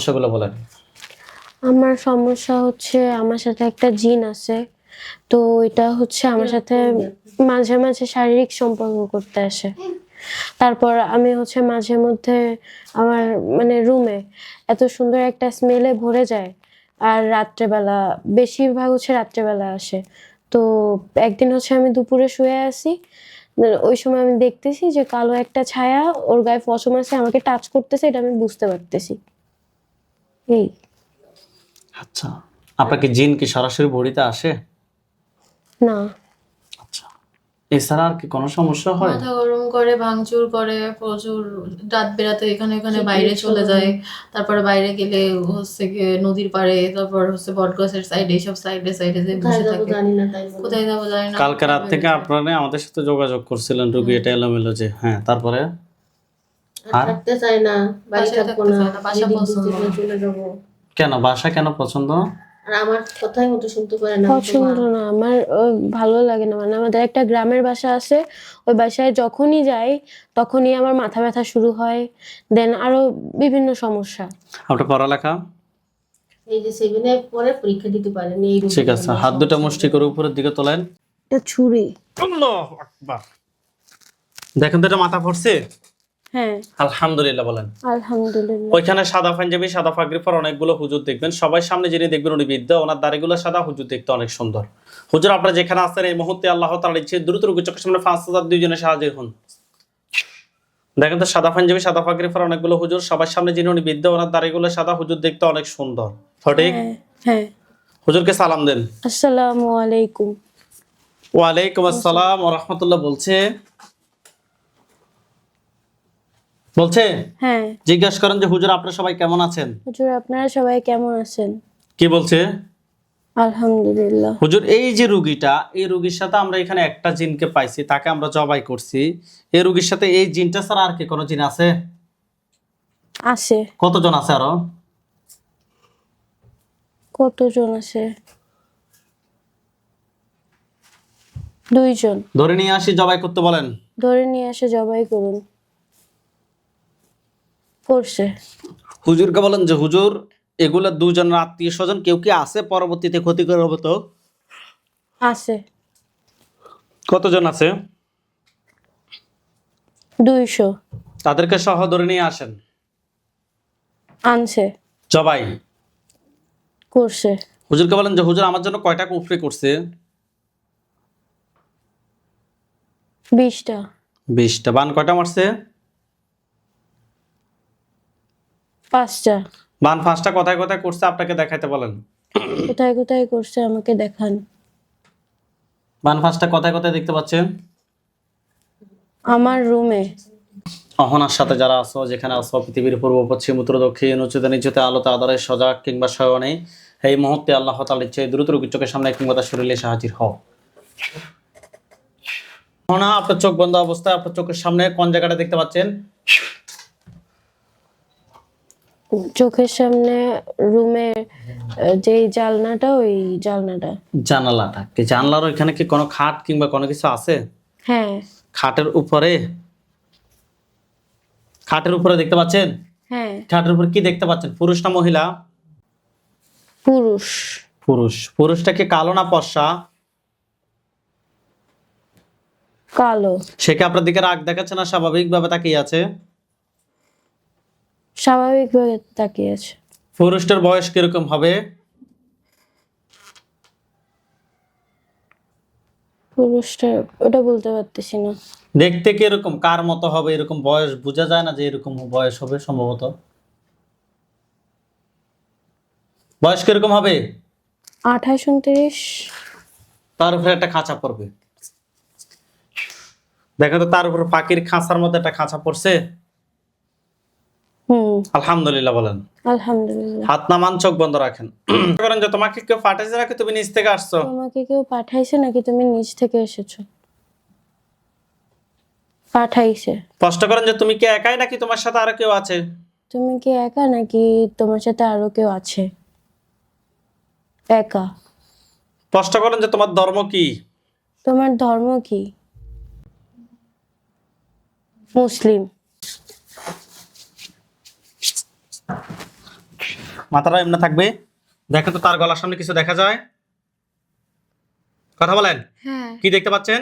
সমস্যাগুলো বলেন। আমার সমস্যা হচ্ছে আমার সাথে একটা জিন আছে, তো এটা হচ্ছে আমার সাথে মাঝে মাঝে শারীরিক সম্পর্ক করতে আসে। তারপর আমি হচ্ছে মাঝে মধ্যে আমার মানে রুমে এত সুন্দর একটা স্মেলে ভরে যায়, আর রাত্রেবেলা বেশিরভাগ হচ্ছে রাত্রেবেলা আসে। তো একদিন হচ্ছে আমি দুপুরে শুয়ে আছি, ওই সময় আমি দেখতেছি যে কালো একটা ছায়া ওর গায়ে পশম আছে, আমাকে টাচ করতেছে, এটা আমি বুঝতে পারতেছি। এই আচ্ছা, আপনার কি জিন কি সরাসরি বডিতে আসে? না, আচ্ছা, এছাড়া আর কি কোনো সমস্যা হয়? মাথা গরম করে, ভাঙচুর করে প্রচুর, রাত বেরাতে এখানে এখানে বাইরে চলে যায়। তারপরে বাইরে গেলে হচ্ছে গিয়ে নদীর পাড়ে, তারপর হচ্ছে বটগাছের সাইডে, এইসব সাইডে সাইডে যে বসে থাকে। কোথায় যাবো জানি না। কালকে রাত থেকে আপনারা আমাদের সাথে যোগাযোগ করছিলেন, রুগী এটা এলোমেলো যে, হ্যাঁ তারপরে আর থাকতে চায় না, বাড়ি থাকবো না, বাসা পছন্দ না। চলে যাবো। কেন বাসা কেন পছন্দ না? আর আমার কথাই মতো শুনতে পারে না। পছন্দ না আমার, ভালো লাগে না। মানে আমাদের একটা গ্রামের বাসা আছে, ওই বাসায় যখনই যাই তখনই আমার মাথা ব্যথা শুরু হয়, দেন আরো বিভিন্ন সমস্যা। আপনার পড়ালেখা? এই যে 7 এর পরে পরীক্ষা দিতে পারেনি এই রোগের ঠিক আছে, জন্য। হাত দুটো মুষ্টি করে উপরের দিকে তোলেন। এটা ছুরি। আল্লাহু আকবার। দেখেন তো এটা মাথা পড়ছে? হ্যাঁ আলহামদুলিল্লাহ বলেন। আলহামদুলিল্লাহ। ওইখানে সাদা পাঞ্জাবি সাদা পাগড়ি পর অনেকগুলো হুজুর দেখবেন, সবাই সামনে যিনি দেখবেন উনি বিদ্যা, ওনার দাড়িগুলো সাদা, হুজুর দেখতে অনেক সুন্দর। হুজুর আপনারা যেখানে আছেন এই মুহূর্তে আল্লাহ তাআলার ইচ্ছে দ্রুত রোগীর চোখের সামনে 5000 দুইজনে সাহায্য হন। দেখেন তো সাদা পাঞ্জাবি সাদা পাগড়ি পর অনেকগুলো হুজুর, সবার সামনে যিনি উনি বিদ্যা, ওনার দাড়িগুলো সাদা, হুজুর দেখতে অনেক সুন্দর। সঠিক? হ্যাঁ হ্যাঁ। হুজুরকে সালাম দেন। আসসালামু আলাইকুম। ওয়ালাইকুম আসসালাম ওয়া রাহমাতুল্লাহ। বলছে হ্যাঁ জিজ্ঞাসা করেন যে হুজুর আপনারা সবাই কেমন আছেন? হুজুর আপনারা সবাই কেমন আছেন? কি বলছে? আলহামদুলিল্লাহ। হুজুর এই যে রোগীটা, এই রোগীর সাথে আমরা এখানে একটা জিনকে পাইছি, তাকে আমরা জবাই করছি। এই রোগীর সাথে এই জিনটা ছাড়া আর কি কোনো জিন আছে? আছে। কতজন আছে আরো? কতজন আছে? 2 জন। ধরে নিয়ে আসি, জবাই করতে বলেন। ধরে নিয়ে এসে জবাই করুন। করছে। হুজুরকে বলেন যে হুজুর এগুলা দুজনের আত্মীয় স্বজন কেউ কি আছে পরবর্তীতে ক্ষতিকর হবে তো? আছে। কতজন আছে? 200। তাদেরকে সহ ধরে নিয়ে আসেন। আনছে। জবাই করছে। হুজুরকে বলেন যে হুজুর আমার জন্য কয়টা কুফরি করছে? 20টা। 20টা। বান কয়টা মারছে? 5টা। বান 5টা কোথায় কোথায় করছে আপনাকে দেখাইতে বলেন। কোথায় কোথায় করছে আমাকে দেখান। বান 5টা কোথায় কোথায় দেখতে পাচ্ছেন? আমার রুমে। অহনার সাথে যারা আছো, যেখানে আছো, পৃথিবীর পূর্ব পশ্চিম উত্তর দক্ষিণ উচ্চতে নিচুতে আলোতে আধারে সজাগ কিংবা শয়নে, এই মুহূর্তে আল্লাহ তাআলার ইচ্ছে দ্রুত রোগীর চোখের সামনে কিংবা তার শরীরে এসে হাজির হও। অহনা আপনার চোখ বন্ধ অবস্থায় আপনার চোখের সামনে কোন জায়গাটা দেখতে পাচ্ছেন? চোখের সামনে রুমের যে জানলাটা, ওই জানলাটা। জানালাটা কি? জানলার ওইখানে কি কোনো খাট কিংবা কোনো কিছু আছে? হ্যাঁ খাটের উপরে? খাটের উপরে দেখতে পাচ্ছেন? হ্যাঁ। খাটের উপরে কি দেখতে পাচ্ছেন? পুরুষ না মহিলা? পুরুষ। পুরুষ। পুরুষটা কি কালো না ফর্সা? কালো। সে কি আপনার দিকে রাগ দেখাচ্ছে না স্বাভাবিকভাবে তাকিয়ে আছে? স্বাভাবিকভাবে তাকিয়ে আছে। পুরুষটার বয়স কিরকম হবে? পুরুষটা ওটা বলতে পারতেছি না। দেখতে কিরকম, কার মতো হবে? এরকম বয়স বোঝা যায় না যে এরকম বয়স হবে সম্ভবত। বয়স কিরকম হবে? 28-29। তার উপরে একটা খাঁচা পড়বে। দেখো তো তার উপরে পাখির খাঁচার মধ্যে একটা খাঁচা পড়ছে। আলহামদুলিল্লাহ বলেন। আলহামদুলিল্লাহ। হাত নামান, চোখ বন্ধ রাখেন। করেন যে তোমাকে কেউ পাঠাইছে নাকি তুমি নিজ থেকে আসছো? তোমাকে কেউ পাঠাইছে নাকি তুমি নিজ থেকে এসেছো? পাঠাইছে। স্পষ্ট করেন যে তুমি কি একাই নাকি তোমার সাথে আরো কেউ আছে? তুমি কি একা নাকি তোমার সাথে আরো কেউ আছে? একা। স্পষ্ট করেন যে তোমার ধর্ম কি? তোমার ধর্ম কি? মুসলিম। মাথাটা এমনি থাকবে। দেখেন তো তার গলার সামনে কিছু দেখা যায়? কথা বলেন, হ্যাঁ, কি দেখতে পাচ্ছেন?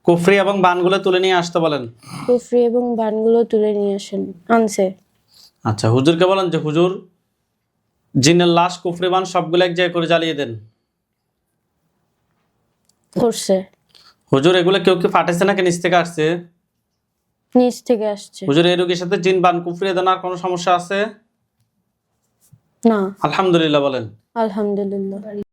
কুফরি এবং বানগুলো তুলে নিয়ে আসতে বলেন। কুফরি এবং বানগুলো তুলে নিয়ে আনছে। আচ্ছা, হুজুরকে বলেন যে হুজুর জিনের লাশ কুফরি বান সবগুলো এক জায়গায় করে জ্বালিয়ে দেন। করছে। হুজুর এগুলো কেউ কি ফাটেছে নাকি নিচ থেকে আসছে? নিচ থেকে আসছে। হুজুর এই রোগীর সাথে জিন বান কুফরি দেনার কোনো সমস্যা আছে? না। আলহামদুলিল্লাহ বলেন। আলহামদুলিল্লাহ।